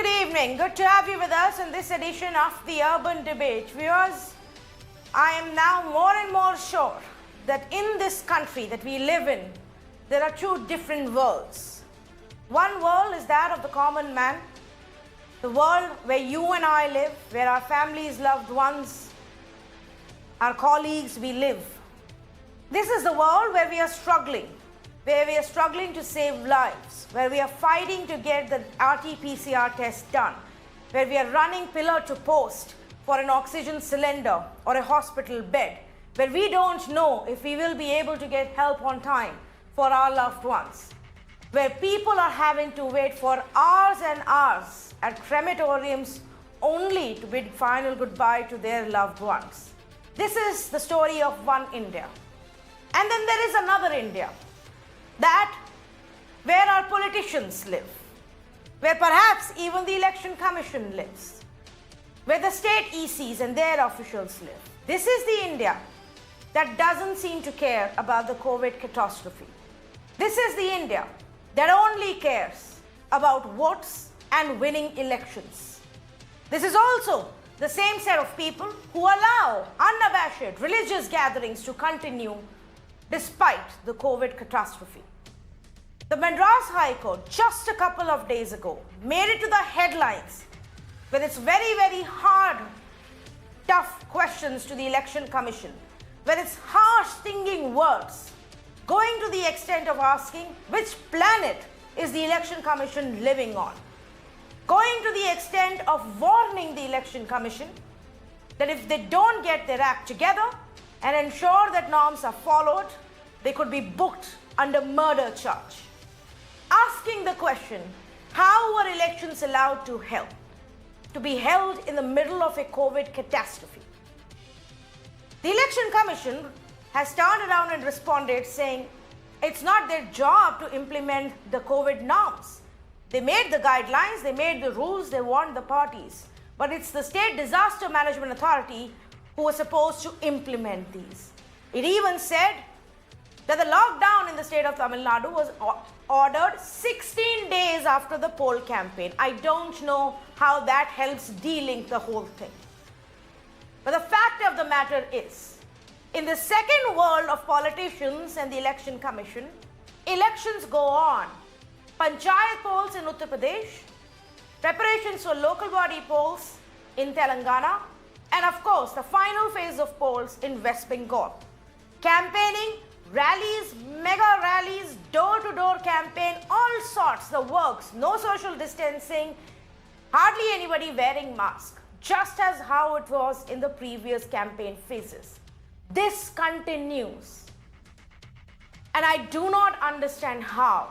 Good evening. Good to have you with us in this edition of the Urban Debate. Viewers, I am now more and more sure that in this country that we live in, there are two different worlds. One world is that of the common man, the world where you and I live, where our families, loved ones, our colleagues, we live. This is the world where we are struggling to save lives, where we are fighting to get the RT-PCR test done, where we are running pillar to post for an oxygen cylinder or a hospital bed, where we don't know if we will be able to get help on time for our loved ones, where people are having to wait for hours and hours at crematoriums only to bid final goodbye to their loved ones. This is the story of one India. And then there is another India, that where our politicians live, where perhaps even the Election Commission lives, where the state ECs and their officials live. This is the India that doesn't seem to care about the COVID catastrophe. This is the India that only cares about votes and winning elections. This is also the same set of people who allow unabashed religious gatherings to continue despite the COVID catastrophe. The Madras High Court just a couple of days ago made it to the headlines with its very, very hard, tough questions to the Election Commission, with its harsh, stinging words, going to the extent of asking which planet is the Election Commission living on, going to the extent of warning the Election Commission that if they don't get their act together and ensure that norms are followed, they could be booked under murder charge. Asking the question, how were elections allowed to be held in the middle of a COVID catastrophe? The Election Commission has turned around and responded saying it's not their job to implement the COVID norms. They made the guidelines, they made the rules, they warned the parties. But it's the State Disaster Management Authority who was supposed to implement these. It even said that the lockdown in the state of Tamil Nadu was ordered 16 days after the poll campaign. I don't know how that helps de-link the whole thing. But the fact of the matter is, in the second world of politicians and the Election Commission, elections go on. Panchayat polls in Uttar Pradesh, preparations for local body polls in Telangana, and of course the final phase of polls in West Bengal. Campaigning, rallies, mega rallies, door-to-door campaign, all sorts, the works, no social distancing, hardly anybody wearing masks, just as how it was in the previous campaign phases. This continues. And I do not understand how.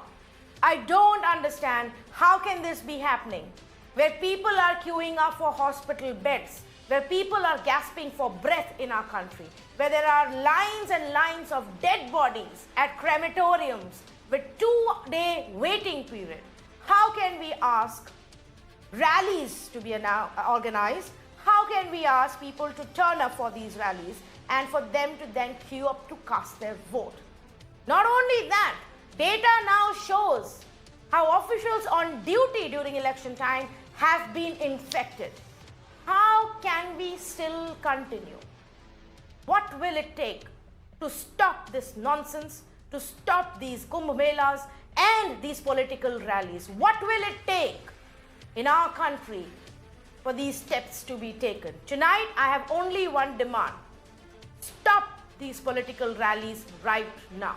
I don't understand how can this be happening, where people are queuing up for hospital beds, where people are gasping for breath in our country, where there are lines and lines of dead bodies at crematoriums with 2-day waiting period. How can we ask rallies to be organized? How can we ask people to turn up for these rallies and for them to then queue up to cast their vote? Not only that, data now shows how officials on duty during election time have been infected. How can we still continue? What will it take to stop this nonsense, to stop these Kumbh Melas and these political rallies? What will it take in our country for these steps to be taken? Tonight, I have only one demand. Stop these political rallies right now.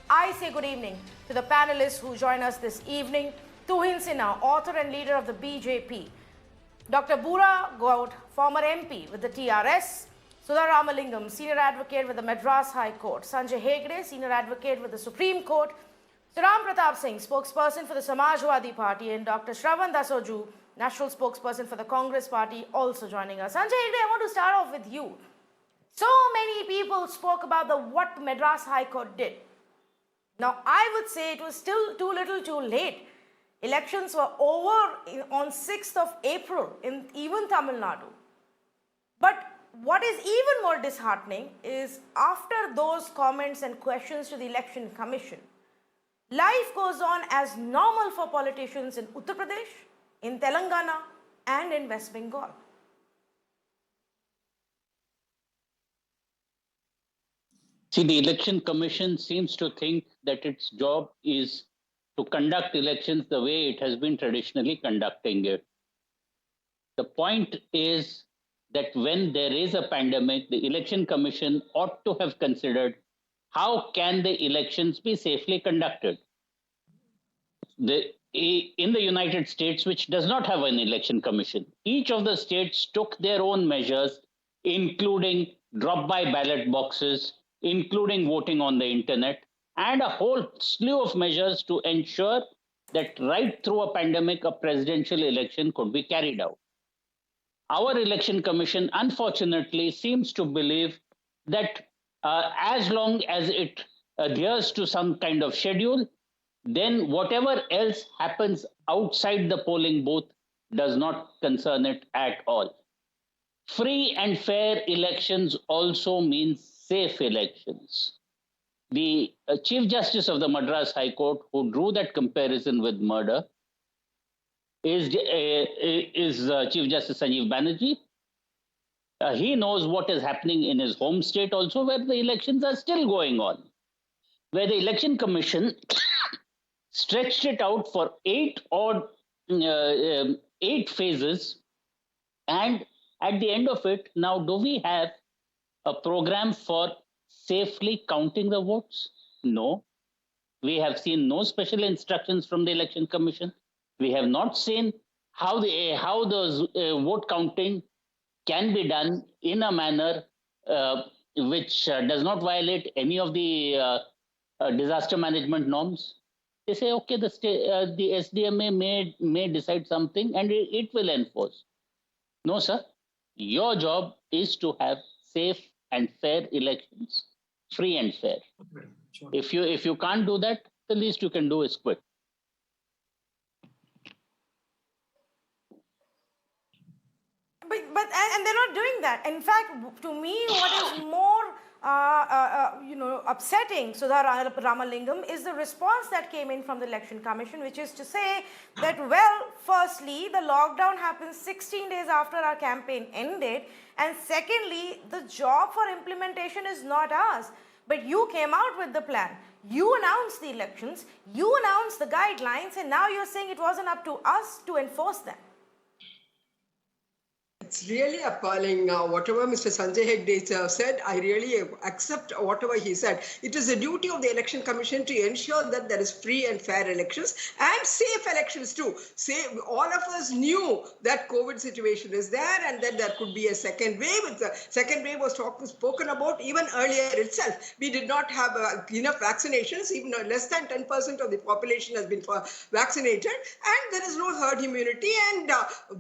I say good evening to the panelists who join us this evening. Tuhin Sinha, author and leader of the BJP. Dr. Bura Gaud, former MP with the TRS. Sudha Ramalingam, senior advocate with the Madras High Court. Sanjay Hegde, senior advocate with the Supreme Court. Ram Pratap Singh, spokesperson for the Samajwadi Party. And Dr. Shravan Dasoju, national spokesperson for the Congress Party, also joining us. Sanjay Hegde, I want to start off with you. So many people spoke about what Madras High Court did. Now, I would say it was still too little too late. Elections were over on 6th of April in even Tamil Nadu. But what is even more disheartening is after those comments and questions to the Election Commission, life goes on as normal for politicians in Uttar Pradesh, in Telangana and in West Bengal. See, the Election Commission seems to think that its job is to conduct elections the way it has been traditionally conducting it. The point is that when there is a pandemic, the Election Commission ought to have considered how can the elections be safely conducted. In the United States, which does not have an election commission, each of the states took their own measures, including drop by ballot boxes, including voting on the internet, and a whole slew of measures to ensure that right through a pandemic, a presidential election could be carried out. Our election commission, unfortunately, seems to believe that as long as it adheres to some kind of schedule, then whatever else happens outside the polling booth does not concern it at all. Free and fair elections also means safe elections. The Chief Justice of the Madras High Court, who drew that comparison with murder, is Chief Justice Sanjeev Banerjee. He knows what is happening in his home state also, where the elections are still going on, where the Election Commission stretched it out for 8 phases, and at the end of it, now do we have a program for safely counting the votes? No. We have seen no special instructions from the Election Commission. We have not seen how the vote counting can be done in a manner which does not violate any of the disaster management norms. They say, okay, the SDMA may decide something and it will enforce. No, sir. Your job is to have safe and fair elections, free and fair. Okay, sure. If you can't do that, the least you can do is quit. But they're not doing that. In fact, to me, what is more upsetting, Sudha Ramalingam, is the response that came in from the Election Commission, which is to say that, well, firstly, the lockdown happened 16 days after our campaign ended, and secondly, the job for implementation is not ours. But you came out with the plan. You announced the elections, you announced the guidelines, and now you're saying it wasn't up to us to enforce them. It's really appalling. Whatever Mr. Sanjay Hegde said, I really accept whatever he said. It is the duty of the Election Commission to ensure that there is free and fair elections and safe elections too. All of us knew that COVID situation is there and that there could be a second wave. The second wave was spoken about even earlier itself. We did not have enough vaccinations. Even less than 10% of the population has been vaccinated, and there is no herd immunity. And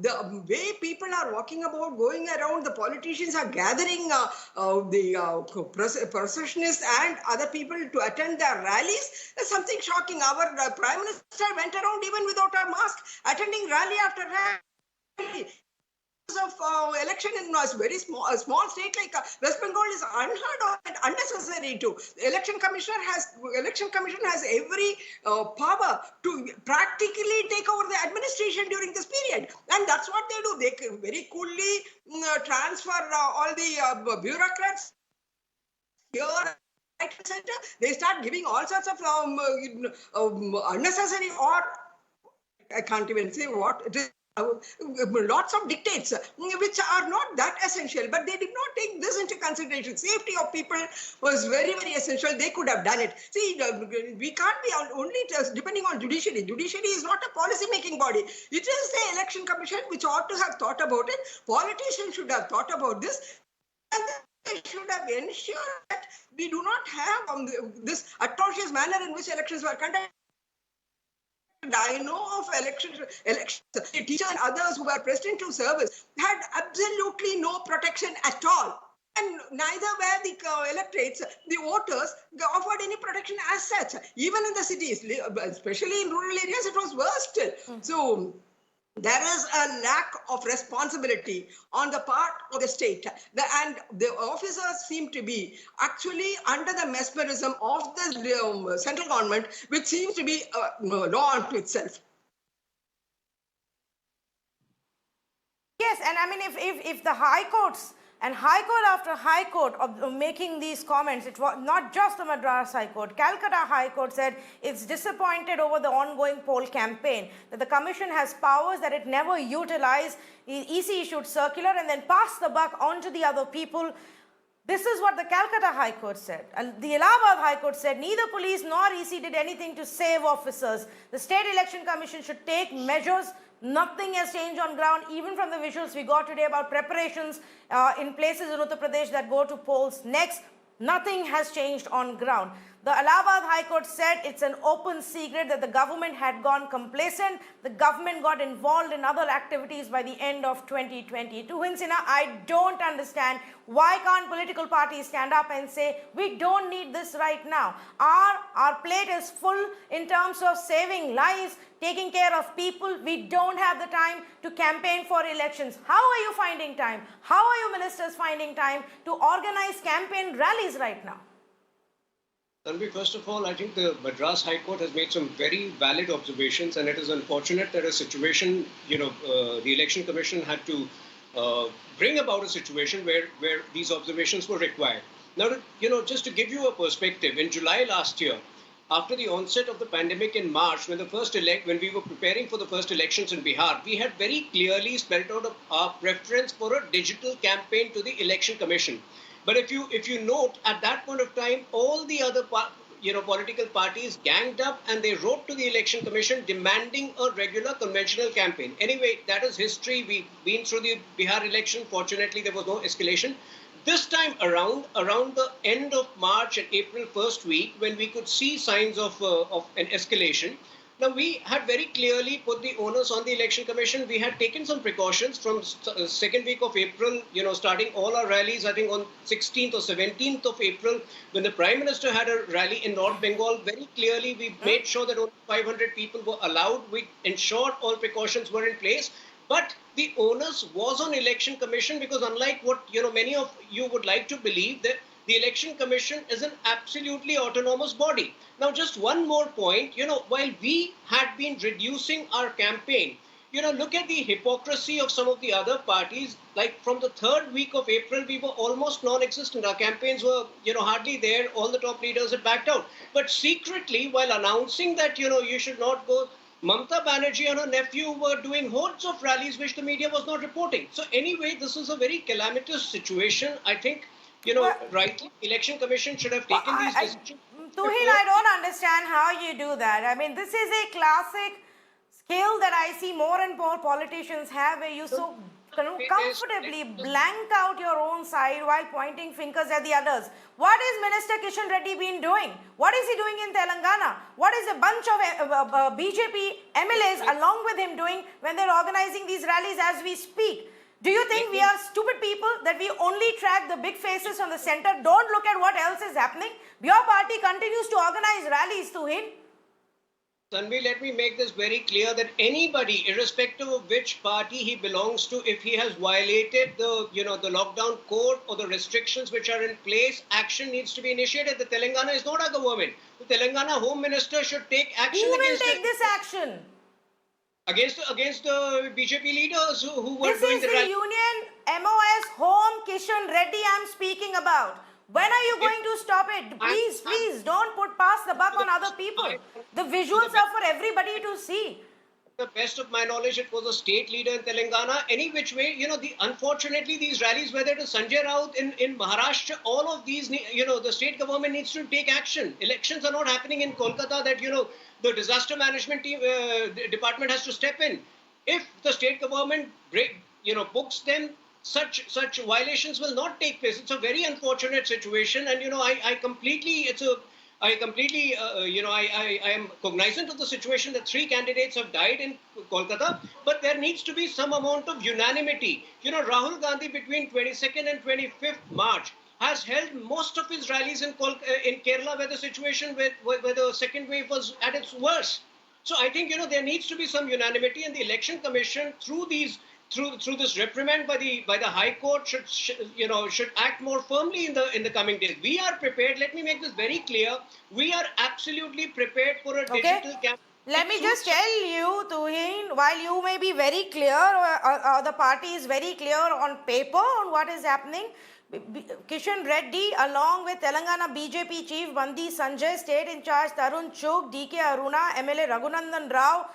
the way people are walking about, going around, the politicians are gathering the processionists and other people to attend their rallies. There's something shocking. Our Prime Minister went around even without a mask, attending rally after rally. Of election in a very small state like West Bengal is unheard of and unnecessary too. The Election Commission has every power to practically take over the administration during this period, and that's what they do. They can very coolly transfer all the bureaucrats here. Center. They start giving all sorts of unnecessary, or I can't even say what it is. Lots of dictates which are not that essential, but they did not take this into consideration. Safety of people was very, very essential. They could have done it. See, we can't be only depending on judiciary. Judiciary is not a policy-making body. It is the Election Commission which ought to have thought about it. Politicians should have thought about this, and they should have ensured that we do not have this atrocious manner in which elections were conducted. I know of elections, teachers and others who were pressed into service had absolutely no protection at all. And neither were the electorates, the voters, offered any protection as such. Even in the cities, especially in rural areas, it was worse still. So there is a lack of responsibility on the part of the state. And the officers seem to be actually under the mesmerism of the central government, which seems to be law unto itself. yes, and I mean, if the high courts and high court after high court of making these comments, it was not just the Madras High Court, Calcutta High Court said it's disappointed over the ongoing poll campaign, that the commission has powers that it never utilized. EC issued circular and then passed the buck on to the other people. This is what the Calcutta High Court said. And the Allahabad High Court said neither police nor EC did anything to save officers. The State Election Commission should take measures. Nothing has changed on ground, even from the visuals we got today about preparations in places in Uttar Pradesh that go to polls next. Nothing has changed on ground. The Allahabad High Court said it's an open secret that the government had gone complacent. The government got involved in other activities by the end of 2020. Tuhin Sinha, I don't understand why can't political parties stand up and say, we don't need this right now. Our plate is full in terms of saving lives, taking care of people. We don't have the time to campaign for elections. How are you finding time? How are you ministers finding time to organize campaign rallies right now? Tanvi, first of all, I think the Madras High Court has made some very valid observations, and it is unfortunate that a situation, the Election Commission had to bring about a situation where these observations were required. Now, just to give you a perspective, in July last year, after the onset of the pandemic in March, when we were preparing for the first elections in Bihar, we had very clearly spelled out our preference for a digital campaign to the Election Commission. But if you note, at that point of time, all the other political parties ganged up and they wrote to the Election Commission demanding a regular conventional campaign. Anyway, that is history. We've been through the Bihar election. Fortunately, there was no escalation. This time around the end of March and April first week, when we could see signs of an escalation, now we had very clearly put the onus on the Election Commission. We had taken some precautions from second week of April, starting all our rallies, I think on 16th or 17th of April, when the Prime Minister had a rally in North Bengal. Very clearly, we made sure that only 500 people were allowed. We ensured all precautions were in place. But the onus was on Election Commission, because unlike what many of you would like to believe, that the Election Commission is an absolutely autonomous body. Now, just one more point, while we had been reducing our campaign, look at the hypocrisy of some of the other parties. Like from the third week of April, we were almost non-existent. Our campaigns were, hardly there. All the top leaders had backed out. But secretly, while announcing that, you should not go, Mamata Banerjee and her nephew were doing hordes of rallies, which the media was not reporting. So anyway, this is a very calamitous situation. I think, rightly, Election Commission should have taken these decisions. Tuhin, I don't understand how you do that. I mean, this is a classic skill that I see more and more politicians have, where you so comfortably blank out your own side while pointing fingers at the others. What is Minister Kishan Reddy been doing? What is he doing in Telangana? What is a bunch of BJP MLAs along with him doing when they're organizing these rallies as we speak? Do you think we are stupid people that we only track the big faces from the center, don't look at what else is happening? Your party continues to organize rallies, Tuhin. Tanvi, let me make this very clear that anybody, irrespective of which party he belongs to, if he has violated the lockdown code or the restrictions which are in place, action needs to be initiated. The Telangana is not a government. The Telangana Home Minister should take action. Who will take this action? Against the BJP leaders who were doing the This is the Union MOS Home Kishan Reddy I'm speaking about. When are you going to stop it? Please don't pass the buck on other people. The visuals are for everybody to see. The best of my knowledge, it was a state leader in Telangana. Any which way, unfortunately, these rallies, whether it is Sanjay Raut in Maharashtra, all of these, the state government needs to take action. Elections are not happening in Kolkata that, the disaster management team, department has to step in. If the state government books them, such violations will not take place. It's a very unfortunate situation, and I am cognizant of the situation that 3 candidates have died in Kolkata, but there needs to be some amount of unanimity. Rahul Gandhi between 22nd and 25th March has held most of his rallies in Kerala, where the situation where the second wave was at its worst. So I think there needs to be some unanimity, and the Election Commission through this reprimand by the High Court should act more firmly in the coming days. We are prepared. Let me make this very clear. We are absolutely prepared for a digital campaign Let me just tell you, Tuhin, while you may be very clear, or the party is very clear on paper on what is happening, Kishan Reddy, along with Telangana BJP Chief Bandi Sanjay, State in charge Tarun Chugh, DK Aruna, MLA Raghunandan Rao,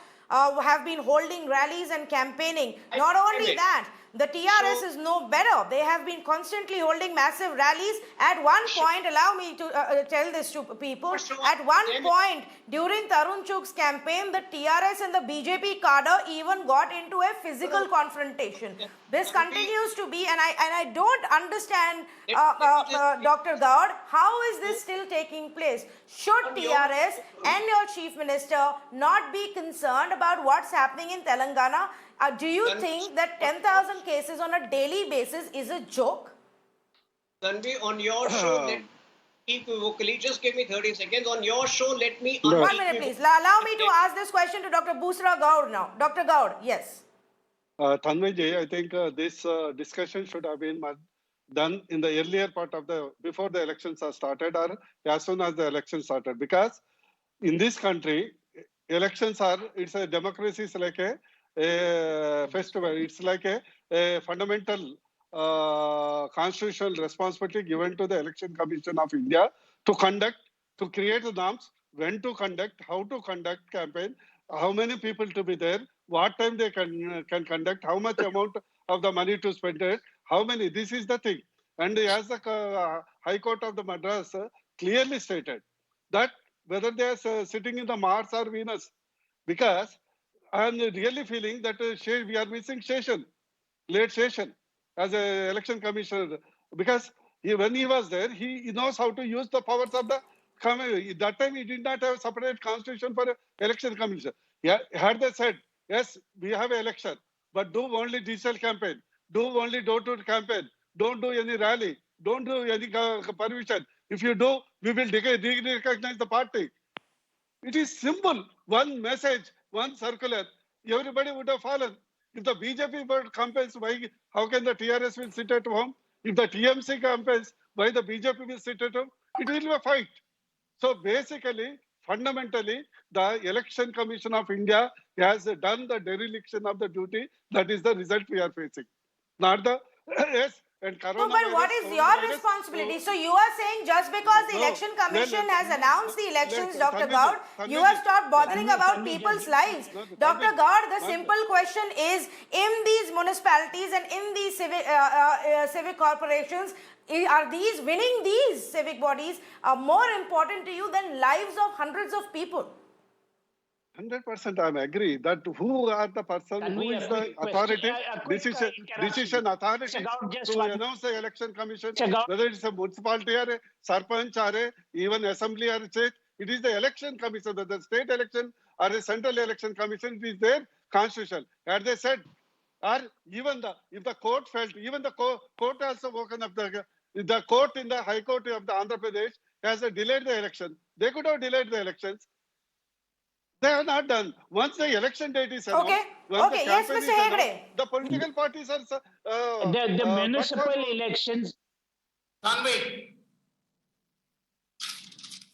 have been holding rallies and campaigning. Not only that, the TRS is no better. They have been constantly holding massive rallies. At one point, allow me to tell this to people, at one point during Tarun Chugh's campaign, the TRS and the BJP cadre even got into a physical confrontation. This continues to be, and I don't understand, Dr. Gaud, how is this still taking place? Should TRS and your Chief Minister not be concerned about what's happening in Telangana? Do you think that 10,000 cases on a daily basis is a joke? Tanvi, on your show, let me equivocally, just give me 30 seconds. On your show, let me... 1 minute, please. Allow me to ask this question to Dr. Busra Gaud now. Dr. Gaud, yes. Tanviji, I think this discussion should have been done in the earlier part of before the elections are started or as soon as the elections started. Because in this country, elections it's a democracy, is like a festival. It's like a fundamental constitutional responsibility given to the Election Commission of India to conduct, to create the norms, when to conduct, how to conduct campaign, how many people to be there, what time they can conduct, how much amount of the money to spend it, how many. This is the thing. And as the High Court of the Madras clearly stated that whether they are sitting in the Mars or Venus, because I'm really feeling that we are missing late session as an election commissioner, because when he was there, he knows how to use the powers of the commission. That time he did not have a separate constitution for election commission. Yeah, had they said, yes, we have an election, but do only digital campaign, do only door-to-door campaign, don't do any rally, don't do any permission. If you do, we will recognize the party. It is simple. One message, one circular, everybody would have fallen. If the BJP campaigns, how can the TRS will sit at home? If the TMC campaigns, why the BJP will sit at home? It will be a fight. So basically, fundamentally, the Election Commission of India has done the dereliction of the duty. That is the result we are facing. Not the, yes, and No, but what is your responsibility? So you are saying just because the Election Commission has announced the elections, Dr. Gaud, you have stopped bothering about people's lives. Dr. Gaud, the simple question is, in these municipalities and in these civic corporations, are winning these civic bodies more important to you than lives of hundreds of people? 100% I agree that who are the person, who is the authority, decision authority to announce the election commission, whether it's a municipality or a sarpanch or a, even assembly or a state, it is the election commission, whether the state election or a central election commission, it is their constitution. As they said, or even if the court felt, even the court also woken up, the court in the High Court of the Andhra Pradesh has delayed the election. They could have delayed the elections. They have not done. Once the election date is announced, okay, yes, Mr. Hegde. The political parties are... the municipal elections...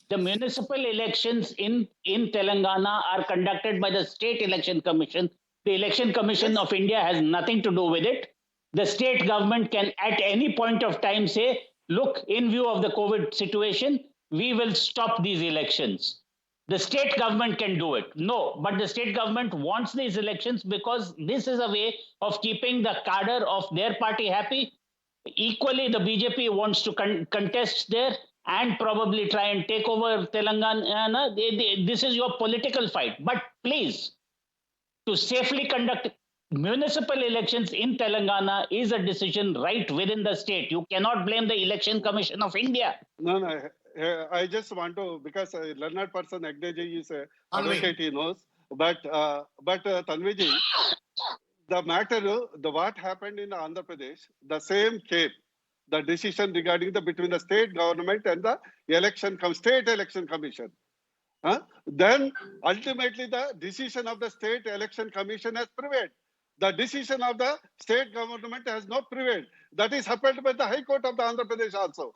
The municipal elections in Telangana are conducted by the State Election Commission. The Election Commission of India has nothing to do with it. The state government can at any point of time say, look, in view of the COVID situation, we will stop these elections. The state government can do it. No, but the state government wants these elections because this is a way of keeping the cadre of their party happy. Equally, the BJP wants to contest there and probably try and take over Telangana. This is your political fight. But please, to safely conduct municipal elections in Telangana is a decision right within the state. You cannot blame the Election Commission of India. No. I just want to, because a learned person, Agdeji is an advocate, he knows. But Tanviji, the matter, what happened in Andhra Pradesh, the same came. The decision regarding between the state government and the state election commission. Then ultimately the decision of the state election commission has prevailed. The decision of the state government has not prevailed. That is happened by the High Court of the Andhra Pradesh also.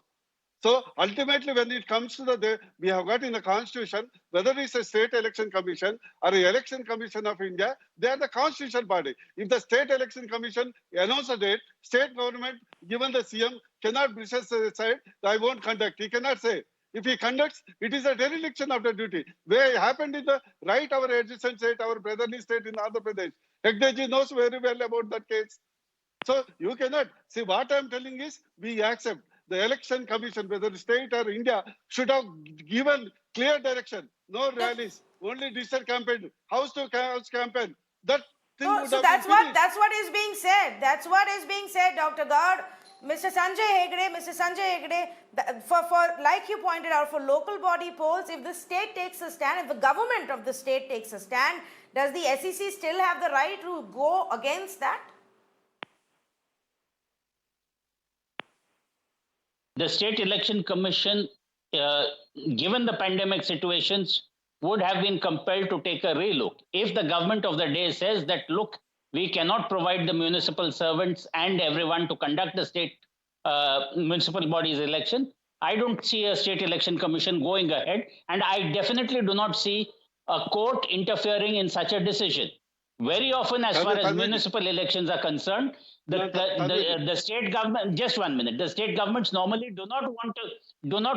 So ultimately, when it comes to we have got in the constitution, whether it's a state election commission or an election commission of India, they are the constitutional body. If the state election commission announces a date, state government, given the CM, cannot decide, I won't conduct. He cannot say. If he conducts, it is a dereliction of the duty. Where it happened in the right, our adjacent state, our brotherly state in Andhra Pradesh. Hegdeji knows very well about that case. So you cannot see what I am telling is we accept. The election commission, whether state or India, should have given clear direction. No rallies, only digital campaign, house to house campaign. That thing would So have that's been finished. what is being said. That's what is being said, Dr. Gaud. Mr. Sanjay Hegde, for like you pointed out, for local body polls, if the state takes a stand, if the government of the state takes a stand, does the SEC still have the right to go against that? The State Election Commission, given the pandemic situations, would have been compelled to take a relook. If the government of the day says that, look, we cannot provide the municipal servants and everyone to conduct the state municipal bodies election, I don't see a State Election Commission going ahead, and I definitely do not see a court interfering in such a decision. Very often, as far as municipal elections are concerned, the state government, just 1 minute, the state governments normally do not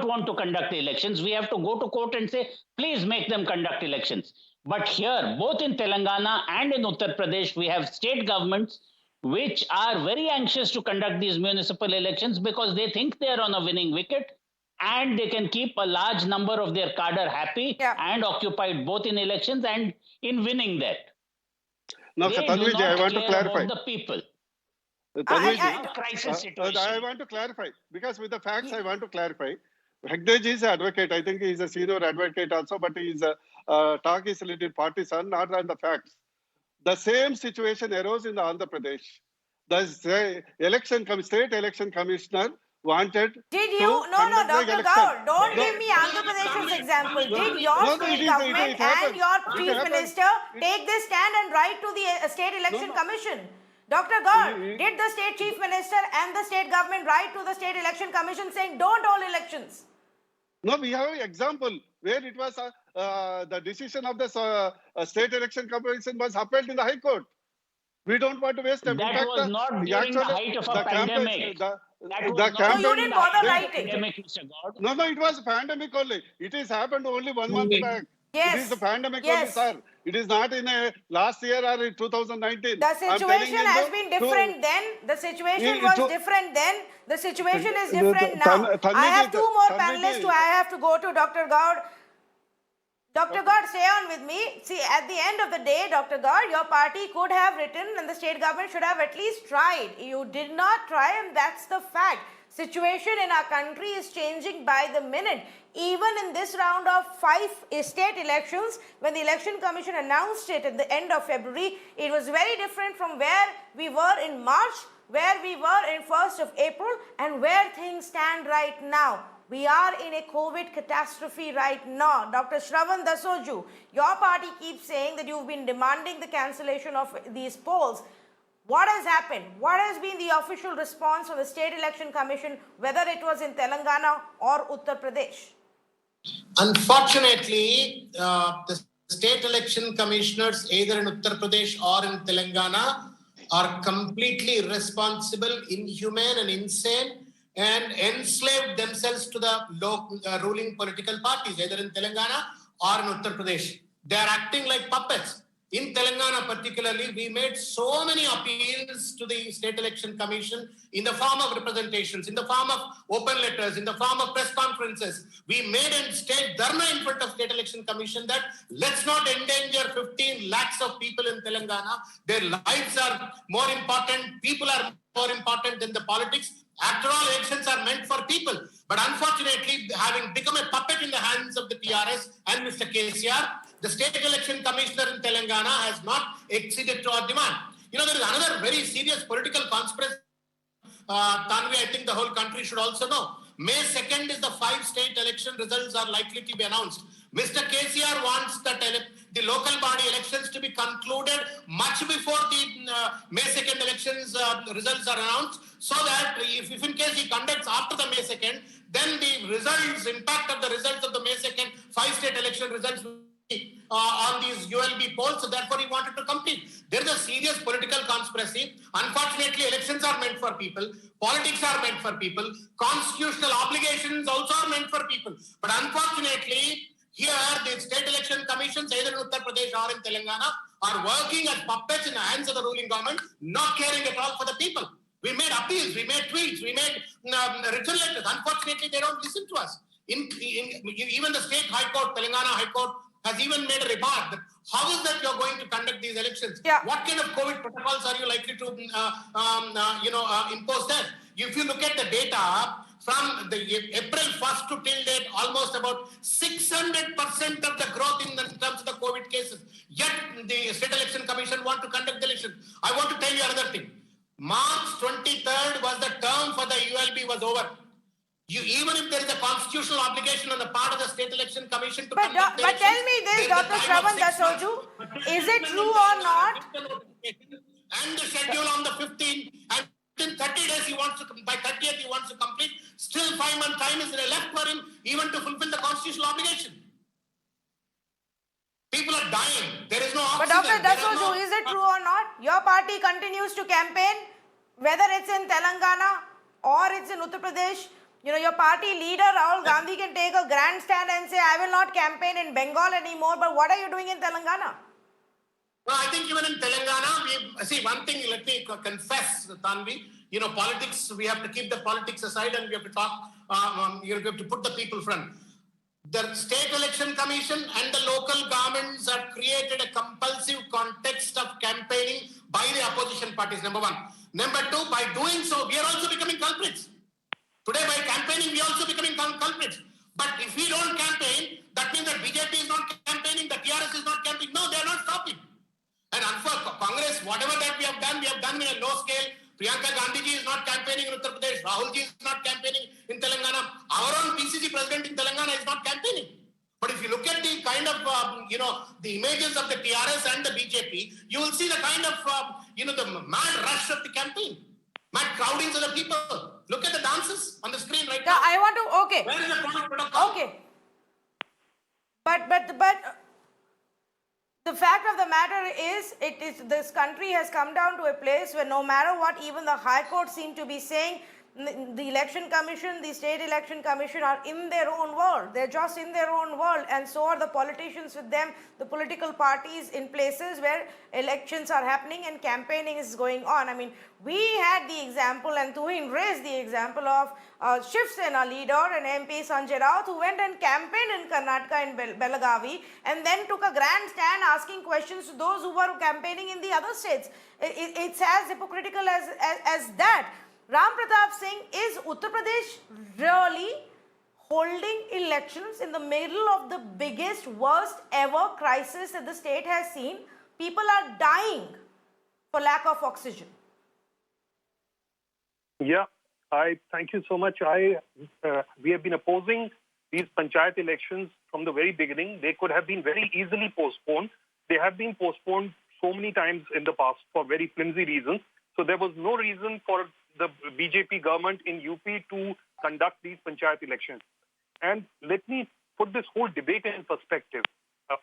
want to conduct elections. We have to go to court and say, please make them conduct elections. But here, both in Telangana and in Uttar Pradesh, we have state governments which are very anxious to conduct these municipal elections because they think they are on a winning wicket and they can keep a large number of their cadre happy and occupied both in elections and in winning that. Now, Tanviji, I want to clarify. The people. Crisis situation. I want to clarify because with the facts, I want to clarify. Hegdeji is an advocate. I think he is a senior advocate also, but his talk is a little partisan, not on the facts. The same situation arose in Andhra Pradesh. The state election commissioner wanted. Did you? No, Dr. Gaud, don't give me Andhra Pradesh's example. Did your state government and your chief minister take this stand and write to the State Election Commission? Dr. Gaud, did the state chief minister and the state government write to the State Election Commission saying don't hold elections? No, we have an example where it was the decision of the State Election Commission was upheld in the High Court. We don't want to waste time. That was not during the height of a pandemic. So you didn't bother writing. No, it was a pandemic only. It has happened only 1 month back. Yes. It is the pandemic only, sir. It is not in last year or in 2019. The situation has been different then. The situation was different then. The situation is different now. I have two more panelists who I have to go to, Dr. Gaud. Dr. Gaud, stay on with me. See, at the end of the day, Dr. Gaud, your party could have written and the state government should have at least tried. You did not try, and that's the fact. Situation in our country is changing by the minute. Even in this round of 5 state elections, when the Election Commission announced it at the end of February, it was very different from where we were in March, where we were in 1st of April, and where things stand right now. We are in a COVID catastrophe right now. Dr. Shravan Dasoju, your party keeps saying that you've been demanding the cancellation of these polls. What has happened? What has been the official response of the State Election Commission, whether it was in Telangana or Uttar Pradesh? Unfortunately, the state election commissioners, either in Uttar Pradesh or in Telangana, are completely irresponsible, inhumane and insane, and enslaved themselves to the ruling political parties, either in Telangana or in Uttar Pradesh. They are acting like puppets. In Telangana particularly, we made so many appeals to the State Election Commission in the form of representations, in the form of open letters, in the form of press conferences. We made a state dharma in front of State Election Commission that let's not endanger 15 lakhs of people in Telangana. Their lives are more important. People are more important than the politics. After all, elections are meant for people. But unfortunately, having become a puppet in the hands of the TRS and Mr. KCR, the State Election Commissioner in Telangana has not acceded to our demand. You know, there is another very serious political conspiracy. Tanvi, I think the whole country should also know. May 2nd is the 5 state election results are likely to be announced. Mr. KCR wants that the local body elections to be concluded much before the May 2nd elections results are announced, so that if in case he conducts after the May 2nd, then the results, impact of the results of the May 2nd, 5 state election results will be on these ULB polls. So therefore, he wanted to complete. There is a serious political conspiracy. Unfortunately, elections are meant for people. Politics are meant for people. Constitutional obligations also are meant for people. But unfortunately, here the state election commissions, either in Uttar Pradesh or in Telangana, are working as puppets in the hands of the ruling government, not caring at all for the people. We made appeals, we made tweets, we made written letters. Unfortunately, they don't listen to us. Even the state high court, Telangana high court, has even made a remark that how is that you're going to conduct these elections? Yeah. What kind of COVID protocols are you likely to impose there? If you look at the data from the April 1st to till date, almost about 600% of the growth in terms of the COVID cases. Yet the State Election Commission want to conduct the election. I want to tell you another thing. March 23rd was the term for the ULB was over. Even if there is a constitutional obligation on the part of the State Election Commission to But tell me this, Dr. Shravan Dasoju, is it true or not? And the schedule on the 15th, and within 30 days he wants to, by 30th he wants to complete. Still 5 months time is left for him even to fulfill the constitutional obligation. People are dying. There is no But oxygen. Dr. Dasoju, is it true or not? Your party continues to campaign, whether it's in Telangana or it's in Uttar Pradesh. You know, your party leader Rahul Gandhi can take a grandstand and say, I will not campaign in Bengal anymore. But what are you doing in Telangana? Well, I think even in Telangana, see one thing, let me confess, Tanvi, politics, we have to keep the politics aside and we have to talk, we have to put the people front. The State Election Commission and the local governments have created a compulsive context of campaigning by the opposition parties, number one. Number two, by doing so, we are also becoming culprits. Today, by campaigning, we are also becoming culprits. But if we don't campaign, that means that BJP is not campaigning, the TRS is not campaigning. No, they are not stopping. And for Congress, whatever that we have done in a low scale. Priyanka Gandhi is not campaigning in Uttar Pradesh. Rahul ji is not campaigning in Telangana. Our own PCC president in Telangana is not campaigning. But if you look at the kind of, the images of the TRS and the BJP, you will see the kind of, the mad rush of the campaign. Mad crowdings of the people. Look at the dances on the screen right now. I want to, okay. Where is the COVID protocol? Okay. But the fact of the matter is, this country has come down to a place where no matter what even the High Court seem to be saying, the Election Commission, the State Election Commission are in their own world. They're just in their own world, and so are the politicians with them, the political parties in places where elections are happening and campaigning is going on. I mean, we had the example, and Tuhin raised the example of Shiv Sena leader and MP Sanjay Raut, who went and campaigned in Karnataka in Belagavi and then took a grandstand asking questions to those who were campaigning in the other states. It's as hypocritical as that. Ram Pratap Singh, is Uttar Pradesh really holding elections in the middle of the biggest, worst ever crisis that the state has seen? People are dying for lack of oxygen. Yeah, I thank you so much. We have been opposing these panchayat elections from the very beginning. They could have been very easily postponed. They have been postponed so many times in the past for very flimsy reasons. So there was no reason for the BJP government in UP to conduct these panchayat elections. And let me put this whole debate in perspective.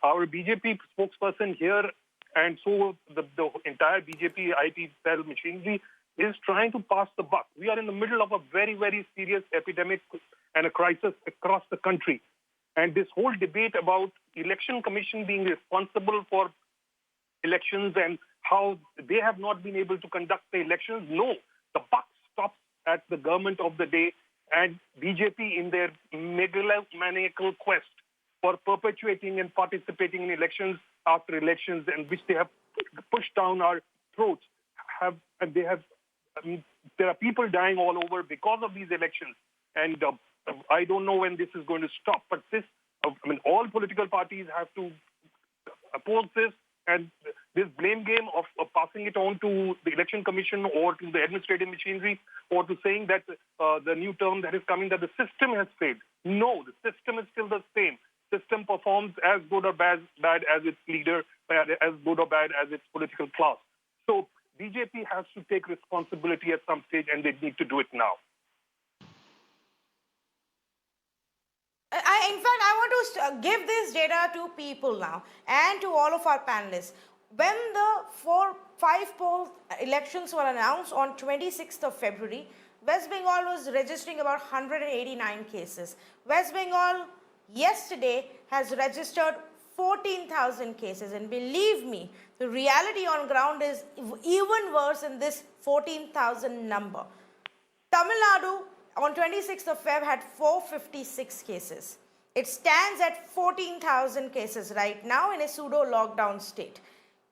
Our BJP spokesperson here, and so the entire BJP IT cell machinery, is trying to pass the buck. We are in the middle of a very, very serious epidemic and a crisis across the country. And this whole debate about election commission being responsible for elections and how they have not been able to conduct the elections, no. The buck stops at the government of the day and BJP in their megalomaniacal quest for perpetuating and participating in elections after elections, and which they have pushed down our throats. There are people dying all over because of these elections, and I don't know when this is going to stop. But all political parties have to oppose this. And this blame game of passing it on to the election commission or to the administrative machinery, or to saying that the new term that is coming, that the system has failed. No, the system is still the same. System performs as good or bad as its leader, as good or bad as its political class. So BJP has to take responsibility at some stage, and they need to do it now. In fact, I want to give this data to people now and to all of our panelists. When the 5 poll elections were announced on 26th of February, West Bengal was registering about 189 cases. West Bengal yesterday has registered 14,000 cases, and believe me, the reality on ground is even worse in this 14,000 number. Tamil Nadu on 26th of Feb had 456 cases. It stands at 14,000 cases right now in a pseudo lockdown state.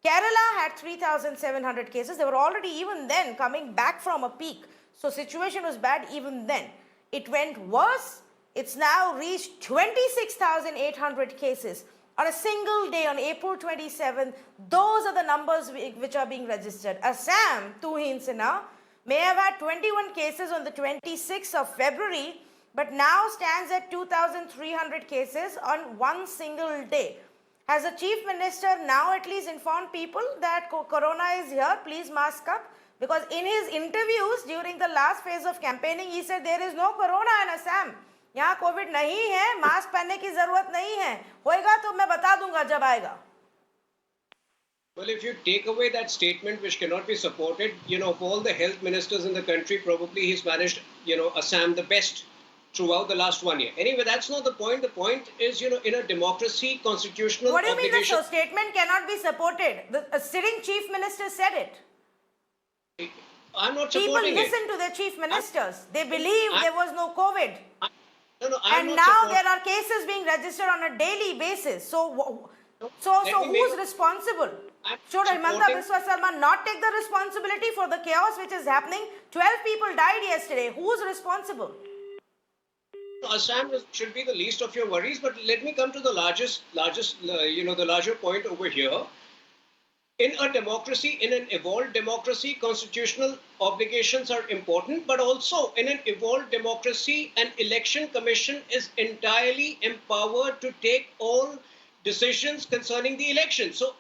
Kerala had 3,700 cases. They were already even then coming back from a peak. So situation was bad even then. It went worse. It's now reached 26,800 cases on a single day on April 27th. Those are the numbers which are being registered. Assam, Tuhin Sinha, may have had 21 cases on the 26th of February, but now stands at 2,300 cases on one single day. Has the Chief Minister now at least informed people that Corona is here, please mask up? Because in his interviews during the last phase of campaigning, he said there is no Corona in Assam. यहाँ Covid नहीं है, mask पहनने की जरूरत नहीं है, होएगा तो मैं बता दूंगा जब आएगा. Well, if you take away that statement, which cannot be supported, of all the health ministers in the country, probably he's managed, Assam the best throughout the last 1 year. Anyway, that's not the point. The point is, in a democracy, constitutional What do you mean obligation. the statement cannot be supported? The sitting chief minister said it. I'm not People supporting listen to their chief ministers. They believe there was no COVID. I'm And not now there are cases being registered on a daily basis. So who's responsible? Should Himanta Biswa Sarma not take the responsibility for the chaos which is happening? 12 people died yesterday. Who's responsible? Assam should be the least of your worries, but let me come to the the larger point over here. In a democracy, in an evolved democracy, constitutional obligations are important, but also in an evolved democracy, an election commission is entirely empowered to take all decisions concerning the election. So,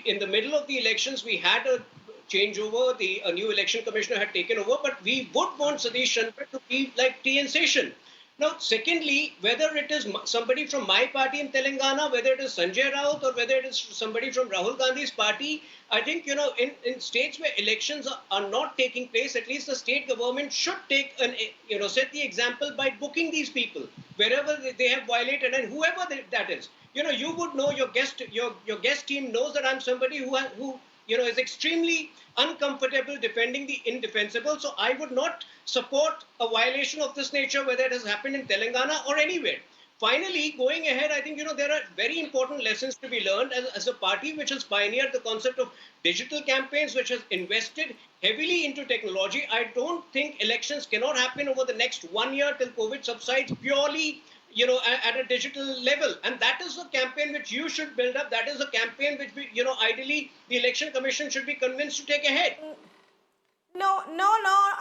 in the middle of the elections, we had a changeover, a new election commissioner had taken over, but we would want Satish Chandra to be like TN Seshan. Now, secondly, whether it is somebody from my party in Telangana, whether it is Sanjay Raut or whether it is somebody from Rahul Gandhi's party, I think, in states where elections are not taking place, at least the state government should take set the example by booking these people wherever they have violated, and whoever that is. You would know, your guest team knows that I'm somebody who is extremely uncomfortable defending the indefensible. So I would not support a violation of this nature, whether it has happened in Telangana or anywhere. Finally, going ahead, I think, there are very important lessons to be learned as a party which has pioneered the concept of digital campaigns, which has invested heavily into technology. I don't think elections cannot happen over the next 1 year till COVID subsides purely at a digital level. And that is a campaign which you should build up. That is a campaign which, ideally the Election Commission should be convinced to take ahead. No,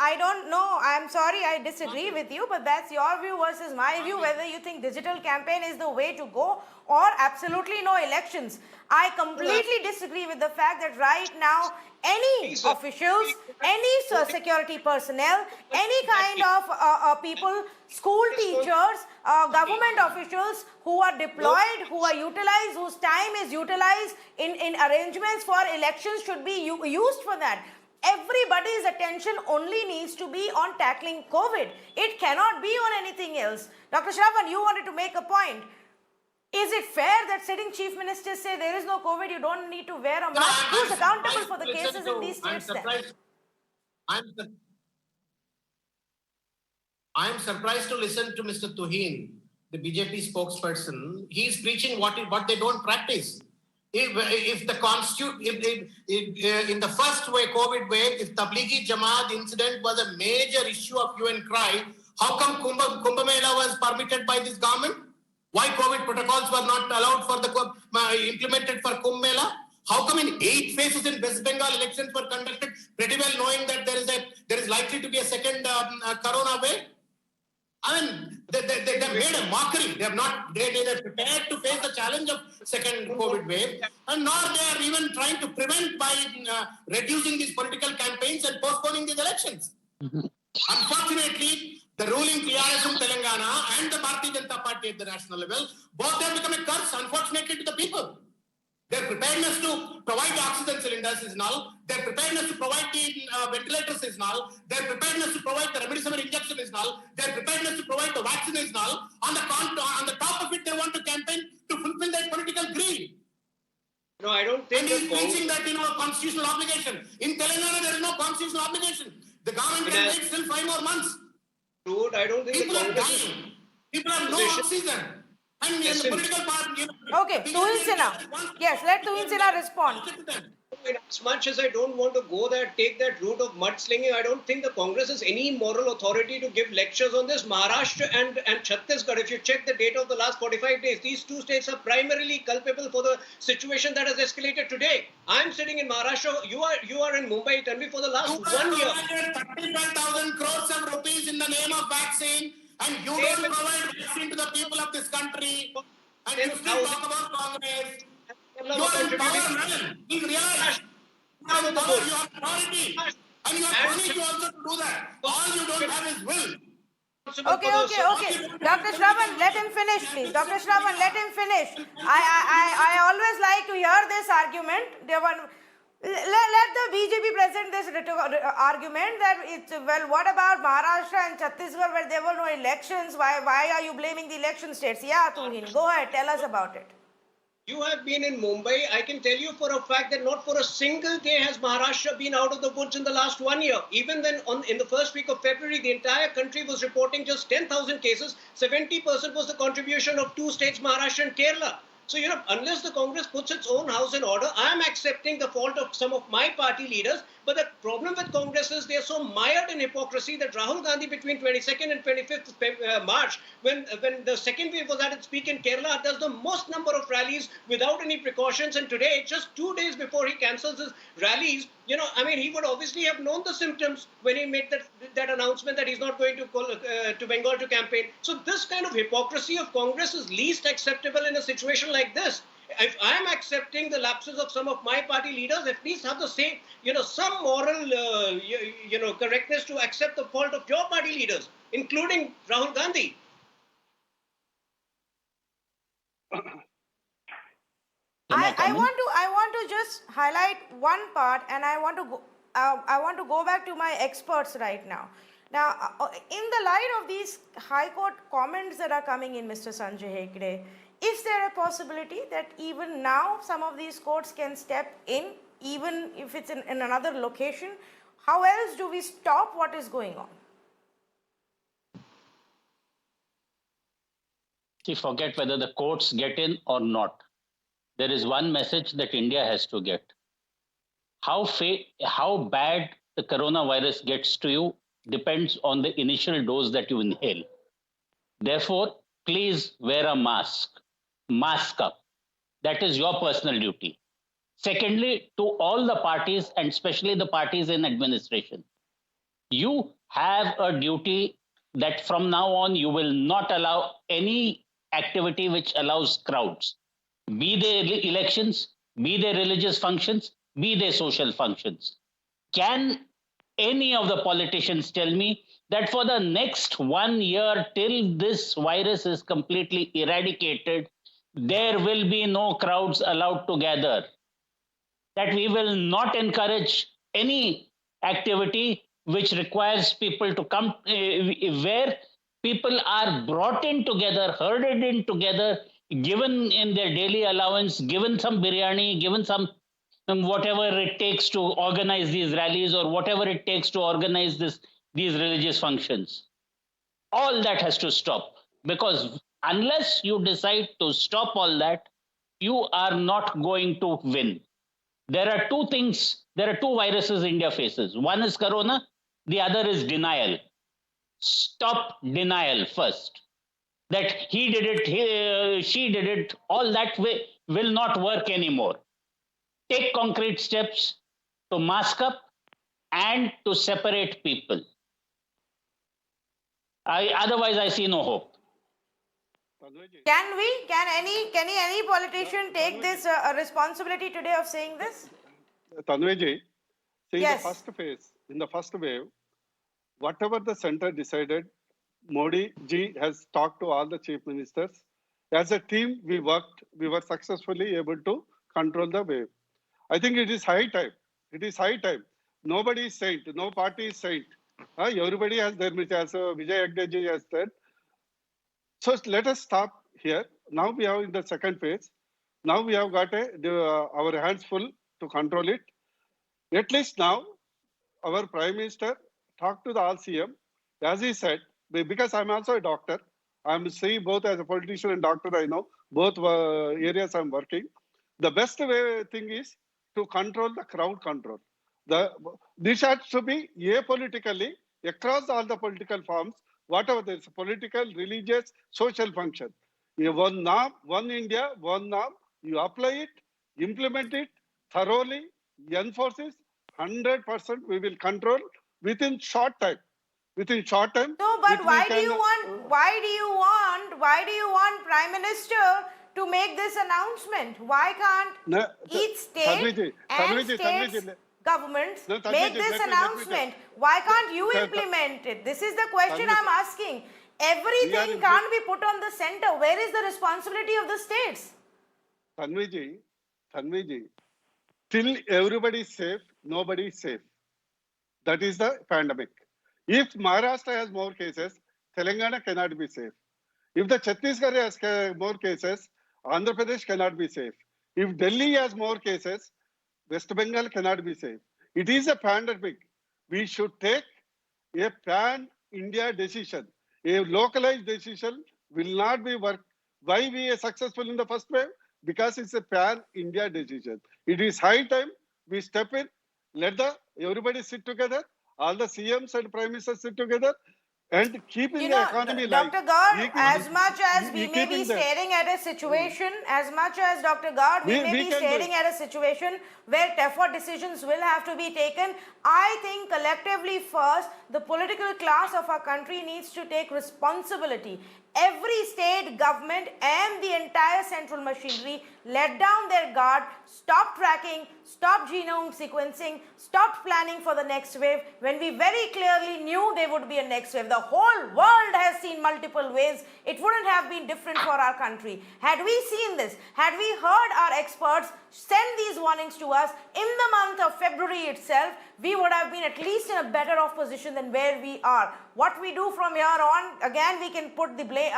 I don't know. I'm sorry, I disagree with you, but that's your view versus my view, whether you think digital campaign is the way to go or absolutely no elections. I completely disagree with the fact that right now, any officials, any security personnel, any kind of people, school teachers, government officials who are deployed, who are utilized, whose time is utilized in arrangements for elections should be used for that. Everybody's attention only needs to be on tackling COVID. It cannot be on anything else. Dr. Shravan, you wanted to make a point. Is it fair that sitting chief ministers say there is no COVID, you don't need to wear a mask? Who's accountable for the cases in these states then? I'm surprised to listen to Mr. Tuhin, the BJP spokesperson. He's preaching what they don't practice. If the in the first COVID wave, if Tablighi Jamaat incident was a major issue of hue and cry, how come Kumbh Mela was permitted by this government? Why COVID protocols were not allowed for implemented for Kumbh Mela? How come in 8 phases in West Bengal elections were conducted pretty well knowing that there is likely to be a second corona wave? I mean, they made a mockery. They have not, they are prepared to face the challenge of second COVID wave, and nor they are even trying to prevent by reducing these political campaigns and postponing these elections. Unfortunately, the ruling TRS in Telangana and the Bharatiya Janata Party at the national level, both have become a curse, unfortunately, to the people. Their preparedness to provide the oxygen cylinders is null. Their preparedness to provide the ventilators is null. Their preparedness to provide the remdesivir injection is null. Their preparedness to provide the vaccine is null. On the top of it, they want to campaign to fulfill their political greed. No, I don't think And he's preaching that constitutional obligation. In Telangana, there is no constitutional obligation. The government can wait still 5 more months. Dude, I don't think People the are Congress dying. People have no position- oxygen. And in the Listen. political party, Okay, Tuhin Sinha. Yes, let Tuhin Sinha respond. As much as I don't want to take that route of mudslinging, I don't think the Congress has any moral authority to give lectures on this. Maharashtra and Chhattisgarh, if you check the data of the last 45 days, these two states are primarily culpable for the situation that has escalated today. I'm sitting in Maharashtra, you are in Mumbai, tell me, for the last 1 year. 35,000 crores of rupees in the name of vaccine, and you don't provide vaccine to the people of this country, and you still talk about Congress. You are in power, man. Please realize. You are in power, you have authority. And you have money to also do that. All you don't have is will. Okay. Dr. Shravan, let him finish, please. Dr. Shravan, let him finish. I always like to hear this argument. Let the BJP present this argument that it's, well, what about Maharashtra and Chhattisgarh where there were no elections? Why are you blaming the election states? Yeah, Tuhin, go ahead, tell us about it. You have been in Mumbai. I can tell you for a fact that not for a single day has Maharashtra been out of the woods in the last 1 year. Even then, in the first week of February, the entire country was reporting just 10,000 cases. 70% was the contribution of two states, Maharashtra and Kerala. So, unless the Congress puts its own house in order, I am accepting the fault of some of my party leaders. But the problem with Congress is they are so mired in hypocrisy that Rahul Gandhi between 22nd and 25th March, when the second wave was at its peak in Kerala, does the most number of rallies without any precautions. And today, just 2 days before he cancels his rallies, he would obviously have known the symptoms when he made that announcement that he's not going to go to Bengal to campaign. So this kind of hypocrisy of Congress is least acceptable in a situation like this. If I'm accepting the lapses of some of my party leaders, at least have the same, some moral, correctness to accept the fault of your party leaders, including Rahul Gandhi. I want to just highlight one part, and I want to go back to my experts right now. Now, in the light of these High Court comments that are coming in, Mr. Sanjay Hegde, is there a possibility that even now some of these courts can step in, even if it's in another location? How else do we stop what is going on? See, forget whether the courts get in or not. There is one message that India has to get. How bad the coronavirus gets to you depends on the initial dose that you inhale. Therefore, please wear a mask. Mask up. That is your personal duty. Secondly, to all the parties, and especially the parties in administration, you have a duty that from now on you will not allow any activity which allows crowds, be they elections, be they religious functions, be they social functions. Can any of the politicians tell me that for the next 1 year, till this virus is completely eradicated, there will be no crowds allowed to gather? That we will not encourage any activity which requires people to come, where people are brought in together, herded in together, given in their daily allowance, given some biryani, given some whatever it takes to organize these rallies or whatever it takes to organize these religious functions. All that has to stop, because unless you decide to stop all that, you are not going to win. There are two viruses India faces. One is corona, the other is denial. Stop denial first. That he did it, she did it, all that will not work anymore. Take concrete steps to mask up and to separate people. Otherwise, I see no hope. Tanviji, Can any politician take this responsibility today of saying this? Tanviji, see Yes. the first phase, in the first wave, whatever the center decided, Modi ji has talked to all the chief ministers. As a team, we worked, we were successfully able to control the wave. I think it is high time. It is high time. Nobody is saint, no party is saint. Everybody has their mission, as Vijay Agde ji has said. So let us stop here. Now we are in the second phase. Now we have got our hands full to control it. At least now, our Prime Minister talked to the all CM. As he said, because I'm also a doctor, I'm seeing both as a politician and doctor, I know, both areas I'm working. The best way thing is to control the crowd control. This has to be apolitically across all the political forms, whatever there is political, religious, social function. One norm, one India, one norm, you apply it, implement it thoroughly, enforce it, 100% we will control within short time. Within short time. No, but why do you want Prime Minister to make this announcement? Why can't each state and states governments make this announcement? Why can't you implement it? This is the question I'm asking. Everything can't be put on the center. Where is the responsibility of the states? Tanviji, till everybody is safe, nobody is safe. That is the pandemic. If Maharashtra has more cases, Telangana cannot be safe. If the Chhattisgarh has more cases, Andhra Pradesh cannot be safe. If Delhi has more cases, West Bengal cannot be safe. It is a pandemic. We should take a pan-India decision. A localized decision will not be work. Why we are successful in the first wave? Because it's a pan-India decision. It is high time we step in, let everybody sit together, all the CMs and Prime Ministers sit together, and keeping the economy live. Dr. Garg, as much as we may be staring at a situation, as much as Dr. Garg, we may be staring at a situation where tougher decisions will have to be taken. I think collectively first, the political class of our country needs to take responsibility. Every state government and the entire central machinery let down their guard, stopped tracking, stopped genome sequencing, stopped planning for the next wave when we very clearly knew there would be a next wave. The whole world has seen multiple waves. It wouldn't have been different for our country. Had we seen this, had we heard our experts send these warnings to us in the month of February itself, we would have been at least in a better off position than where we are. What we do from here on, again, we can put the blame,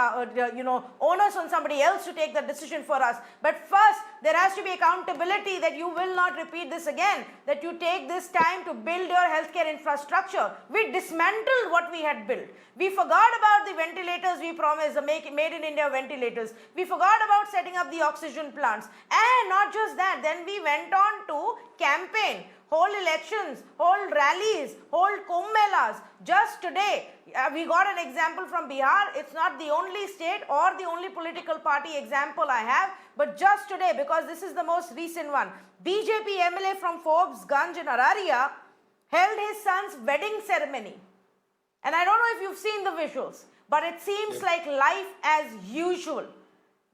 onus on somebody else to take the decision for us. But first, there has to be accountability that you will not repeat this again, that you take this time to build your healthcare infrastructure. We dismantled what we had built. We forgot about the ventilators we promised, the made in India ventilators. We forgot about setting up the oxygen plants. And not just that, then we went on to campaign, hold elections, hold rallies, hold Kumbh Melas. Just today, we got an example from Bihar. It's not the only state or the only political party example I have, but just today, because this is the most recent one, BJP MLA from Forbes Ganj in Araria held his son's wedding ceremony. And I don't know if you've seen the visuals, but it seems like life as usual.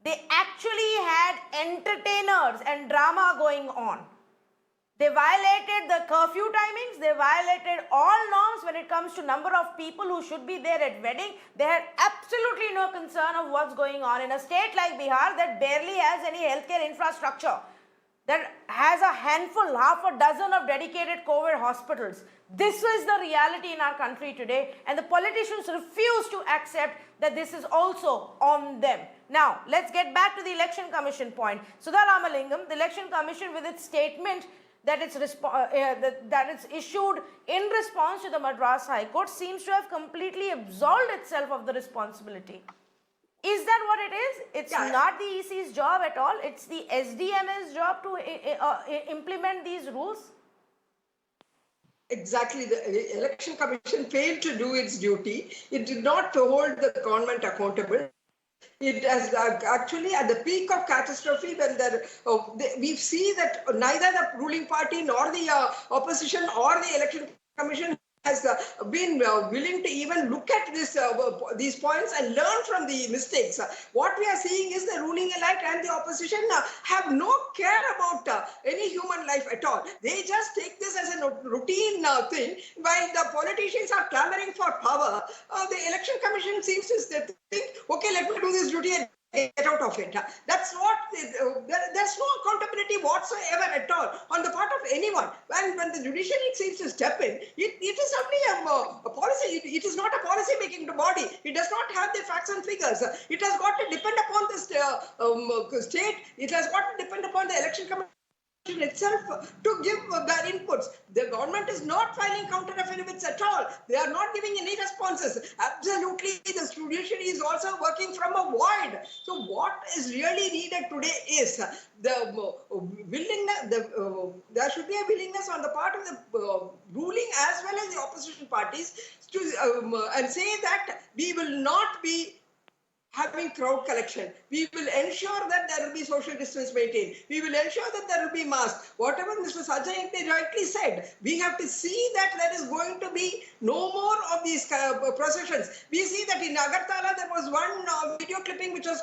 They actually had entertainers and drama going on. They violated the curfew timings. They violated all norms when it comes to number of people who should be there at wedding. They had absolutely no concern of what's going on in a state like Bihar that barely has any healthcare infrastructure, that has a handful, half a dozen of dedicated COVID hospitals. This is the reality in our country today, and the politicians refuse to accept that this is also on them. Now, let's get back to the Election Commission point. Sudha Ramalingam, the Election Commission, with its statement that it's issued in response to the Madras High Court, seems to have completely absolved itself of the responsibility. Is that what it is? It's not the EC's job at all. It's the SDM's job to implement these rules. Exactly. The Election Commission failed to do its duty. It did not hold the government accountable. It has actually at the peak of catastrophe when we see that neither the ruling party nor the opposition or the Election Commission has been willing to even look at these points and learn from the mistakes. What we are seeing is the ruling elite and the opposition have no care about any human life at all. They just take this as a routine thing. While the politicians are clamoring for power, the election commission seems to think, okay, let me do this duty and get out of it. That's what, there's no accountability whatsoever at all on the part of anyone. When the judiciary seems to step in, it is only a policy. It is not a policy making body. It does not have the facts and figures. It has got to depend upon the state. It has got to depend upon the election commission itself to give their inputs. The government is not filing counter affidavits at all. They are not giving any responses. Absolutely, the judiciary is also working from a void. So what is really needed today is the willingness, there should be a willingness on the part of the ruling as well as the opposition parties to and say that we will not be having crowd collection. We will ensure that there will be social distance maintained. We will ensure that there will be masks. Whatever Mr. Sanjay Hegde rightly said, we have to see that there is going to be no more of these processions. We see that in Agartala there was one video clipping which was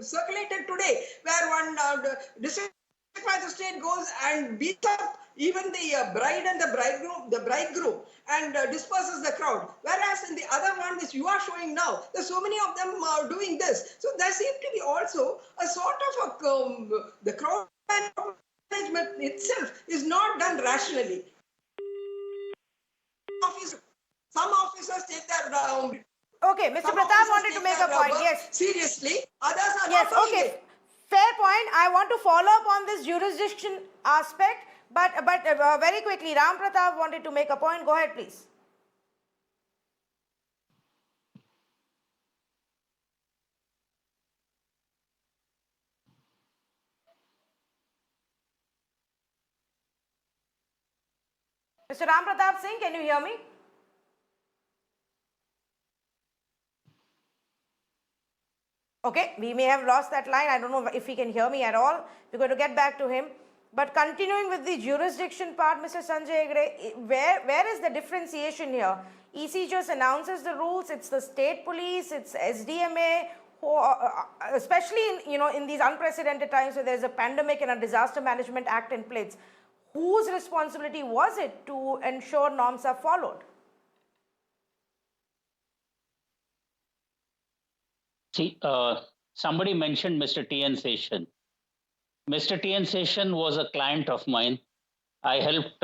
circulated today, where one district magistrate goes and beats up even the bride and the bridegroom, and disperses the crowd. Whereas in the other one which you are showing now, there's so many of them doing this. So there seems to be also a sort of a the crowd management itself is not done rationally. Some officers take their Okay, Mr. Pratap wanted to make a point. Yes. Seriously, others are yes, not. Okay. Fair point. I want to follow up on this jurisdiction aspect, but very quickly, Ram Pratap wanted to make a point. Go ahead, please. Mr. Ram Pratap Singh, can you hear me? Okay, we may have lost that line. I don't know if he can hear me at all. We're going to get back to him. But continuing with the jurisdiction part, Mr. Sanjay Hegde, where is the differentiation here? EC just announces the rules. It's the state police. It's SDMA. Who, especially in these unprecedented times where there's a pandemic and a disaster management act in place, whose responsibility was it to ensure norms are followed? See, somebody mentioned Mr. T.N. Seshan. Mr. T.N. Seshan was a client of mine. I helped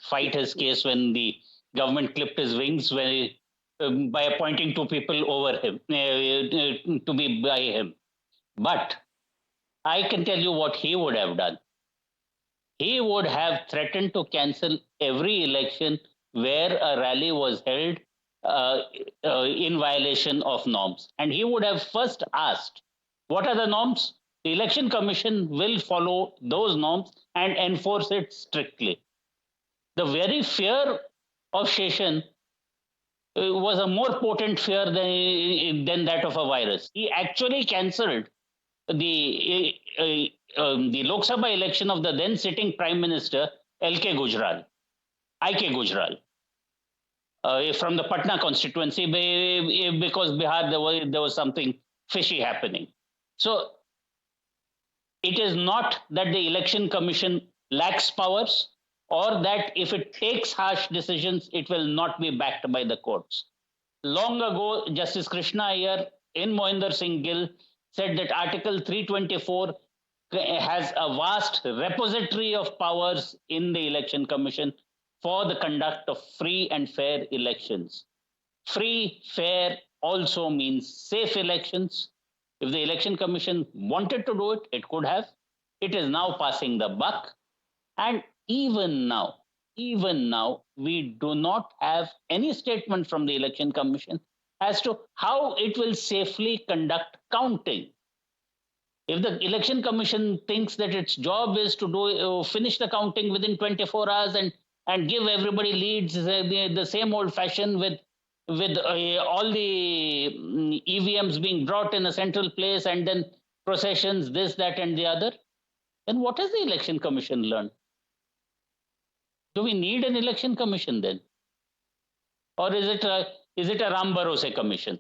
fight his case when the government clipped his wings by appointing two people over him, to be by him. But I can tell you what he would have done. He would have threatened to cancel every election where a rally was held in violation of norms. And he would have first asked, what are the norms? The Election Commission will follow those norms and enforce it strictly. The very fear of Seshan was a more potent fear than that of a virus. He actually cancelled the Lok Sabha election of the then sitting Prime Minister IK Gujral, from the Patna constituency, because Bihar there was something fishy happening. So it is not that the Election Commission lacks powers, or that if it takes harsh decisions, it will not be backed by the courts. Long ago, Justice Krishna Iyer in Mohinder Singh Gill said that Article 324 has a vast repository of powers in the Election Commission for the conduct of free and fair elections. Free, fair also means safe elections. If the Election Commission wanted to do it, it could have. It is now passing the buck. And even now, we do not have any statement from the Election Commission as to how it will safely conduct counting. If the Election Commission thinks that its job is to finish the counting within 24 hours and give everybody leads the same old fashion with all the EVMs being brought in a central place and then processions, this, that, and the other, then what has the Election Commission learned? Do we need an Election Commission then? or is it a Ram Bharose commission?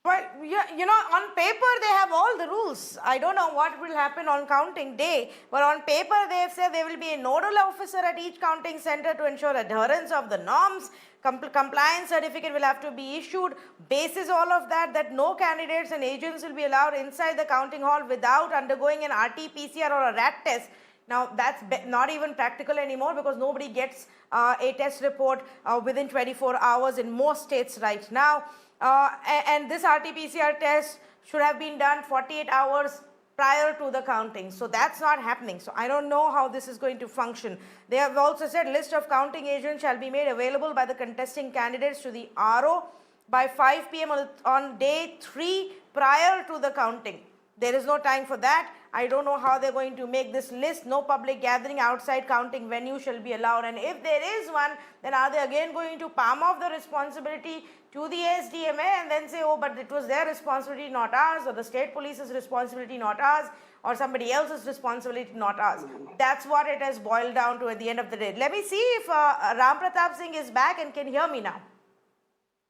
Well, yeah, on paper they have all the rules. I don't know what will happen on counting day, but on paper they have said there will be a nodal officer at each counting center to ensure adherence of the norms. Compliance certificate will have to be issued. Basis all of that, that no candidates and agents will be allowed inside the counting hall without undergoing an RT-PCR or a RAT test. Now, that's not even practical anymore because nobody gets a test report within 24 hours in most states right now. And this RT-PCR test should have been done 48 hours prior to the counting. So that's not happening. So I don't know how this is going to function. They have also said list of counting agents shall be made available by the contesting candidates to the RO by 5 p.m. on day 3 prior to the counting. There is no time for that. I don't know how they're going to make this list. No public gathering outside counting venue shall be allowed. And if there is one, then are they again going to palm off the responsibility to the SDMA and then say, oh, but it was their responsibility, not ours, or the state police's responsibility, not ours, or somebody else's responsibility, not ours. That's what it has boiled down to at the end of the day. Let me see if Ram Pratap Singh is back and can hear me now.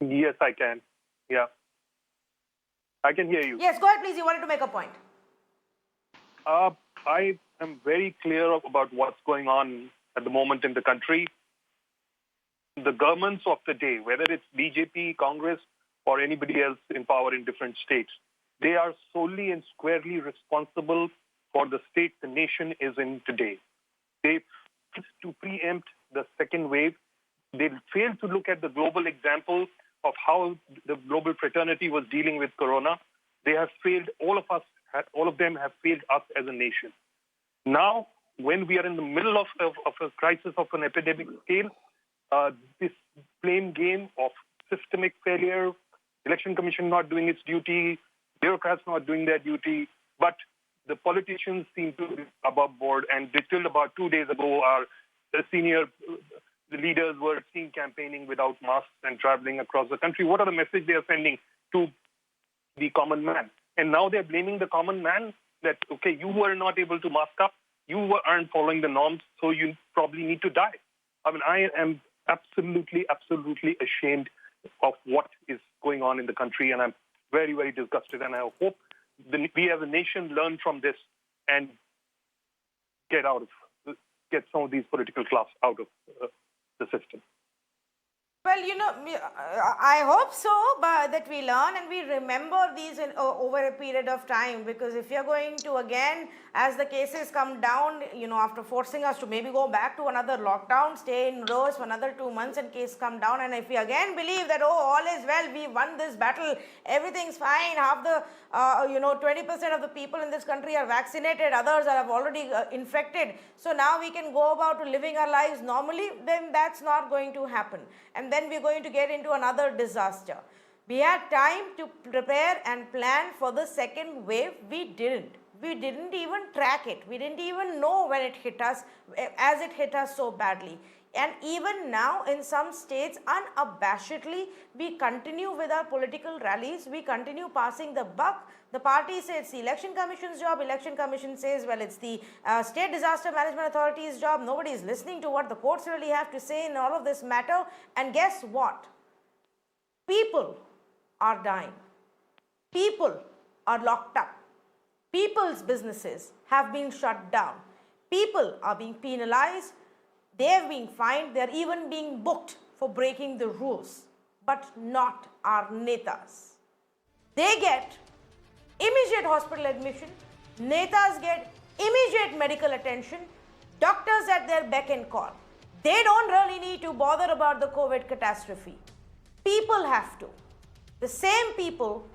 Yes, I can. Yeah. I can hear you. Yes, go ahead, please. You wanted to make a point. I am very clear about what's going on at the moment in the country. The governments of the day, whether it's BJP, Congress, or anybody else in power in different states, they are solely and squarely responsible for the state the nation is in today. They failed to preempt the second wave. They failed to look at the global example of how the global fraternity was dealing with corona. They have failed, all of them have failed us as a nation. Now, when we are in the middle of a crisis of an epidemic scale, this blame game of systemic failure, election commission not doing its duty, bureaucrats not doing their duty, but the politicians seem to be above board. And till about 2 days ago, our senior leaders were seen campaigning without masks and traveling across the country. What are the message they are sending to the common man? And now they're blaming the common man that, okay, you were not able to mask up, you aren't following the norms, so you probably need to die. I mean, I am absolutely ashamed of what is going on in the country, and I'm very, very disgusted. And I hope we as a nation learn from this and get some of these political class out of the system. Well, I hope so, but that we learn and we remember these over a period of time, because if you're going to again, as the cases come down, after forcing us to maybe go back to another lockdown, stay indoors for another 2 months and cases come down, and if we again believe that, oh, all is well, we won this battle, everything's fine, half the, 20% of the people in this country are vaccinated, others have already infected, so now we can go about to living our lives normally, then that's not going to happen. And then we're going to get into another disaster. We had time to prepare and plan for the second wave. We didn't. We didn't even track it. We didn't even know when it hit us, as it hit us so badly. And even now, in some states, unabashedly, we continue with our political rallies. We continue passing the buck. The party says it's the Election Commission's job. Election Commission says, well, it's the State Disaster Management Authority's job. Nobody is listening to what the courts really have to say in all of this matter. And guess what? People are dying. People are locked up. People's businesses have been shut down. People are being penalized. They're being fined. They're even being booked for breaking the rules. But not our netas. They get immediate hospital admission. Netas get immediate medical attention. Doctors at their beck and call. They don't really need to bother about the COVID catastrophe. People have to. The same people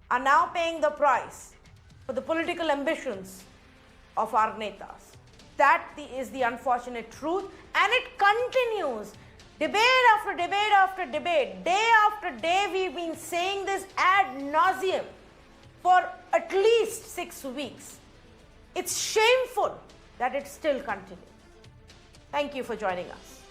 are now paying the price for the political ambitions of our netas. That is the unfortunate truth, and it continues. Debate after debate after debate, day after day, we've been saying this ad nauseum for at least 6 weeks. It's shameful that it still continues. Thank you for joining us.